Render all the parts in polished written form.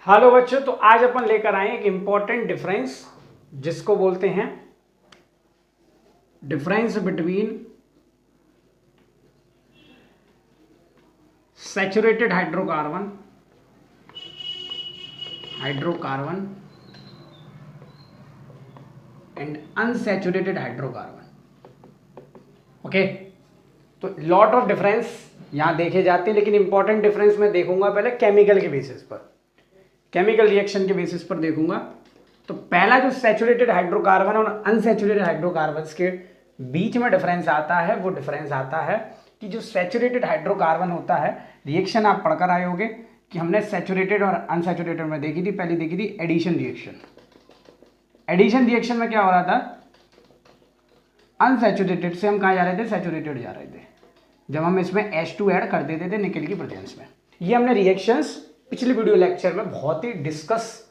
Hello बच्चों, तो आज अपन लेकर आए एक इंपॉर्टेंट डिफरेंस जिसको बोलते हैं difference between saturated hydrocarbon and unsaturated hydrocarbon. Okay, तो लॉट ऑफ डिफरेंस यहां देखे जाते हैं, लेकिन इंपॉर्टेंट डिफरेंस मैं देखूंगा पहले केमिकल के बेसिस पर, केमिकल रिएक्शन के बेसिस पर देखूंगा। तो पहला जो सैचुरेटेड हाइड्रोकार्बन और अनसैचुरेटेड हाइड्रोकार्बन्स के बीच में डिफरेंस आता है, वो डिफरेंस आता है कि जो सैचुरेटेड हाइड्रोकार्बन होता है, रिएक्शन आप पढ़कर आए होंगे कि हमने सैचुरेटेड और अनसैचुरेटेड में देखी थी। पहले देखी थी एडिशन रिएक्शन। एडिशन रिएक्शन में क्या हो रहा था, अनसैचुरेटेड से हम कहाँ जा रहे थे, सैचुरेटेड जा रहे थे, जब हम इसमें H2 ऐड कर देते थे निकेल की प्रेजेंस में। ये हमने रिएक्शंस पिछले वीडियो लेक्चर में बहुत ही डिस्कस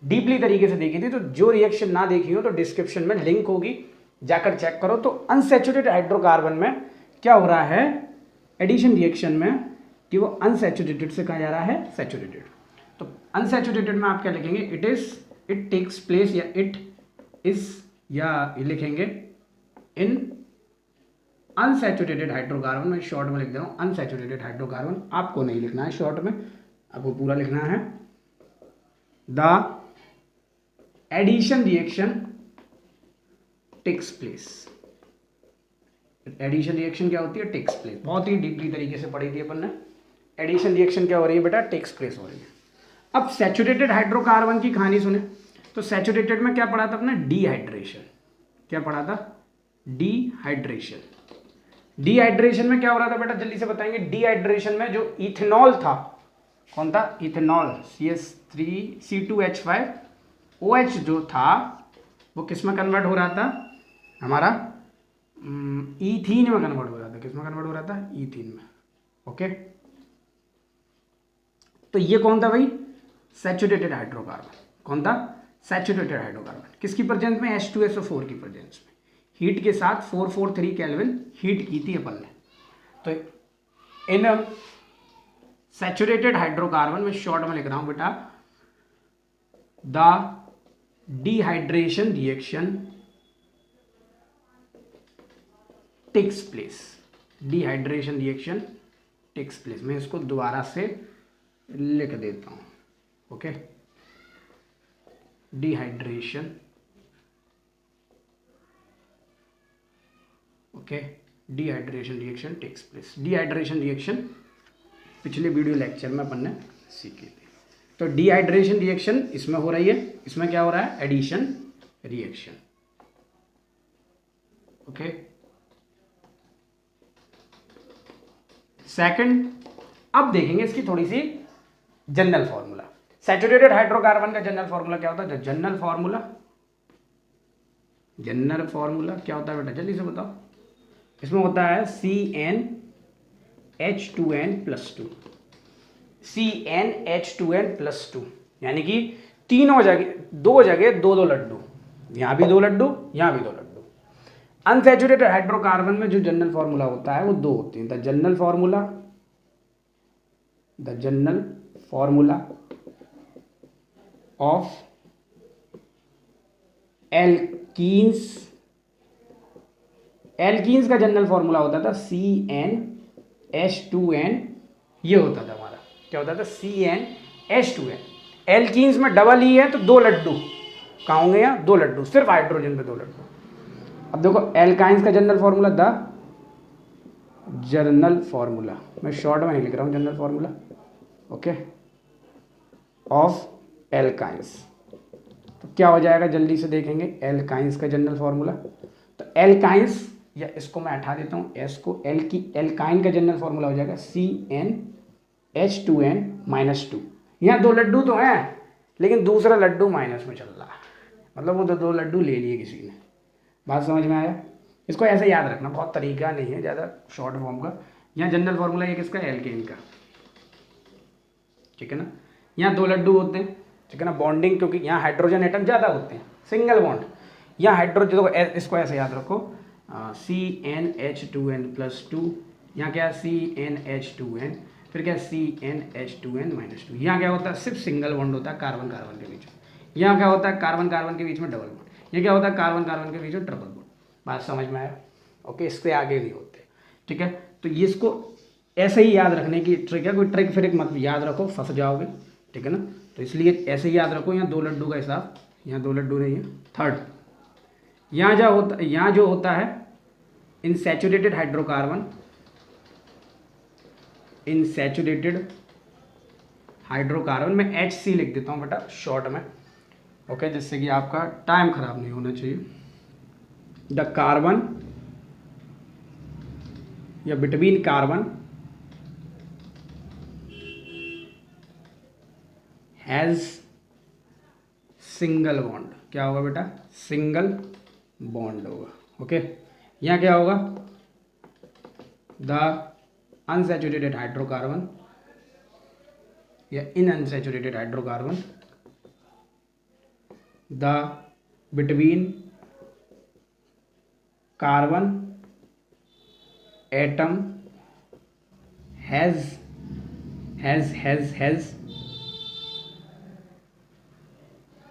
डीपली तरीके से देखी थी। तो जो रिएक्शन ना देखी हो तो डिस्क्रिप्शन में लिंक होगी, जाकर चेक करो। तो अनसैचुरेटेड हाइड्रोकार्बन में क्या हो रहा है एडिशन रिएक्शन में कि वो अनसैचुरेटेड से कहा जा रहा है सैचुरेटेड। तो अनसैचुरेटेड में आप क्या लिखेंगे, इट टेक्स प्लेस, या इट इज, या लिखेंगे इन अनसैचुरेटेड हाइड्रोकार्बन। मैं शॉर्ट में लिख दे रहा हूँ अनसैचुरेटेड हाइड्रोकार्बन, आपको नहीं लिखना है शॉर्ट में, आपको पूरा लिखना है। The addition reaction takes place. Addition reaction क्या होती है, टेक्स प्लेस। बहुत ही डीपली तरीके से पढ़ी थी अपन ने। एडिशन रिएक्शन क्या हो रही है बेटा, टेक्स प्लेस हो रही है। अब सैचुरेटेड हाइड्रोकार्बन की कहानी सुने। तो सैचुरेटेड में क्या पढ़ा था अपने, डीहाइड्रेशन। क्या पढ़ा था, डीहाइड्रेशन। डीहाइड्रेशन में क्या हो रहा था बेटा, जल्दी से बताएंगे। डीहाइड्रेशन में जो इथेनॉल था, कौन था, इथेनॉल, CH3C2H5OH जो था वो किस में कन्वर्ट हो रहा था, हमारा ईथीन में कन्वर्ट हो रहा था। किस में कन्वर्ट हो रहा था, ईथीन में। ओके, तो ये कौन था भाई, सैचुरेटेड हाइड्रोकार्बन। कौन था, सैचुरेटेड हाइड्रोकार्बन। किसकी प्रेजेंस में, H2SO4 की प्रेजेंस में। हीट के साथ 443 केल्विन हीट की थी अपन ने। तो इन सैचुरेटेड हाइड्रोकार्बन में शॉर्ट में लिख रहा हूं बेटा, the dehydration reaction takes place. Dehydration reaction takes place. मैं इसको दोबारा से लिख देता हूं। Okay, dehydration, okay, dehydration reaction takes place. Dehydration reaction पिछले वीडियो लेक्चर में अपन ने सीखी थी। तो डिहाइड्रेशन रिएक्शन इसमें हो रही है। इसमें क्या हो रहा है, एडिशन रिएक्शन। ओके, सेकंड, अब देखेंगे इसकी थोड़ी सी जनरल फॉर्मूला। सैचुरेटेड हाइड्रोकार्बन का जनरल फॉर्मूला क्या होता है, जनरल फॉर्मूला क्या होता है बेटा, जल्दी से बताओ। इसमें होता है CnH2n+2। CnH2n+2, यानी कि तीनों जगह दो लड्डू, यहां भी दो लड्डू, यहां भी दो लड्डू। अनसैचुरेटेड हाइड्रोकार्बन में जो जनरल फॉर्मूला होता है वो दो होते हैं। The general formula of alkenes का जनरल फॉर्मूला होता था CnH2n। ये होता था हमारा, क्या होता था, CnH2n। एल्कीन्स में डबल ई है तो दो लड्डू कहाँ होंगे, यहाँ दो लड्डू, सिर्फ हाइड्रोजन पे दो लड्डू। अब देखो एल्काइंस का general formula, the general formula, मैं शॉर्ट में ही लिख रहा हूँ, general formula, okay, of alkynes. तो क्या हो जाएगा, जल्दी से देखेंगे एल्काइंस का जनरल फॉर्मूला। तो एल्काइंस, या इसको मैं हटा देता हूँ एस को, एल्काइन का जनरल फॉर्मूला हो जाएगा CnH2n-2। यहाँ दो लड्डू तो हैं लेकिन दूसरा लड्डू माइनस में चल रहा है, मतलब वो दो लड्डू ले लिए किसी ने। बात समझ में आया। इसको ऐसे याद रखना, बहुत तरीका नहीं है ज़्यादा शॉर्ट फॉर्म का। यहाँ जनरल फॉर्मूला ये किसका, एल्केन का, ठीक है ना। यहाँ दो लड्डू होते हैं, ठीक है ना, बॉन्डिंग, क्योंकि यहाँ हाइड्रोजन एटम ज़्यादा होते हैं, सिंगल बॉन्ड। यहाँ हाइड्रोजन, इसको ऐसे याद रखो, CnH2n+2, यहाँ क्या, CnH2n, फिर क्या CnH2n-2। यहाँ क्या होता है, सिर्फ सिंगल बॉन्ड होता है कार्बन कार्बन के बीच में। यहाँ क्या होता है, कार्बन कार्बन के बीच में डबल बॉन्ड। ये क्या होता है, कार्बन कार्बन के बीच में ट्रिपल बॉन्ड। बात समझ में आया? ओके, इससे आगे नहीं होते। ठीक है, तो ये इसको ऐसे ही याद रखने की ट्रिक है, कोई ट्रिक फिर मत याद रखो, फंस जाओगे। ठीक है ना, तो इसलिए ऐसे ही याद रखो। यहाँ 2 लड्डू का हिसाब, यहाँ 2 लड्डू नहीं है। थर्ड, यहाँ जो होता है इन सैचुरेटेड हाइड्रोकार्बन, इन सैचुरेटेड हाइड्रोकार्बन में HC लिख देता हूँ बेटा शॉर्ट में। ओके, जिससे कि आपका टाइम खराब नहीं होना चाहिए। द कार्बन या between carbon has single bond. क्या होगा बेटा, सिंगल बॉन्ड होगा। ओके, यहाँ क्या होगा, द अनसैचुरेटेड हाइड्रोकार्बन या in unsaturated hydrocarbon, the between carbon atom has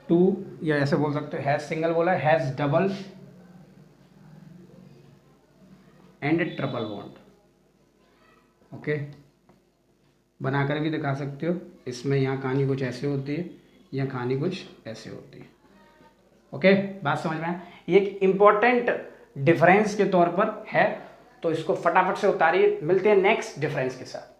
two, या ऐसे बोल सकते हो हैज सिंगल बोला है, has double and triple bond. Okay, बनाकर भी दिखा सकते हो। इसमें यहाँ कहानी कुछ ऐसे होती है, यहाँ कहानी कुछ ऐसे होती है। ओके, बात समझ में आया? ये एक इम्पॉर्टेंट डिफरेंस के तौर पर है, तो इसको फटाफट से उतारिए। मिलते हैं नेक्स्ट डिफरेंस के साथ।